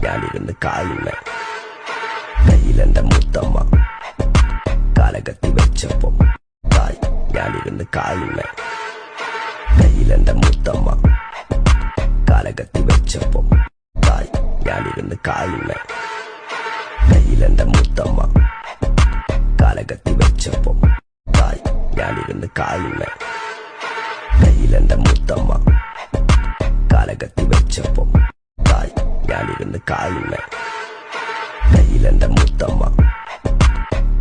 ഞാനിരുന്ന് കായുന്ന കയ്യിലെന്റെ Muthamma കാലകത്തി വെച്ചപ്പം Thai ഞാനിരുന്ന് കായുന്ന കയ്യിലെന്റെ Muthamma കാലകത്തി വെച്ചപ്പം Thai ഞാനിരുന്ന് കായുന്ന കയ്യിലെന്റെ Muthamma കാലകത്തി വെച്ചപ്പം Thai ഞാനിരുന്ന് കായുന്ന കയ്യിലെന്റെ Muthamma കാലകത്തി വെച്ചപ്പം Thai ഞാനിരുന്ന് കായുന്ന കയ്യിലെന്റെ Muthamma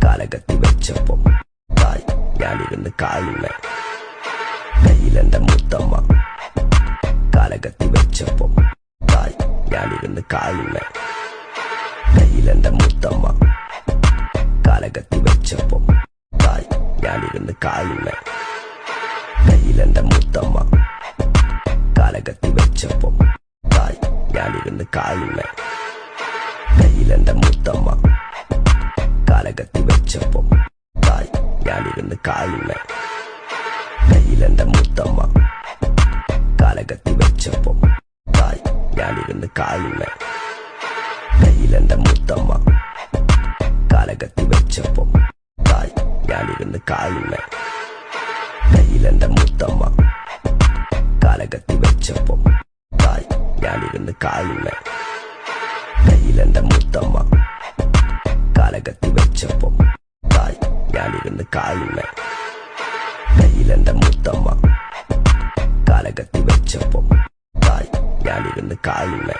കാലകത്തി വെച്ചപ്പം Thai ഞാനിരുന്ന് കായുന്ന കയ്യിലെന്റെ Muthamma കാലകത്തി വെച്ചപ്പം Thai ഞാനിരുന്ന് കായുന്ന കയ്യിലെന്റെ Muthamma കാലകത്തി വെച്ചപ്പം Thai ഞാനിരുന്ന് കായുന്ന കയ്യിലെന്റെ Muthamma കാലകത്തി വെച്ചപ്പം Thai ഞാനിരുന്ന് കായുന്ന കയ്യിലെന്റെ Muthamma കാലകത്തി വെച്ചപ്പം Thai ഞാനിരുന്ന് കായുന്ന കയ്യിലെന്റെ Muthamma കാലകത്തി വെച്ചപ്പം Thai ഞാനിരുന്ന് കായുന്ന കയ്യിലെന്റെ Muthamma കാലകത്തി വെച്ചപ്പം Thai ഞാനിരുന്ന് കായുന്ന കയ്യിലെന്റെ Muthamma കാലകത്തി വെച്ചപ്പം Thai ഞാനിരുന്ന് കായുന്ന കയ്യിലെന്റെ Muthamma കാലകത്തി വെച്ചപ്പം Thai ഞാനിരുന്ന് കായുന്ന കയ്യിലെന്റെ Muthamma കാലകത്തി വെച്ചപ്പം Thai ഞാനിരുന്ന് കായുന്ന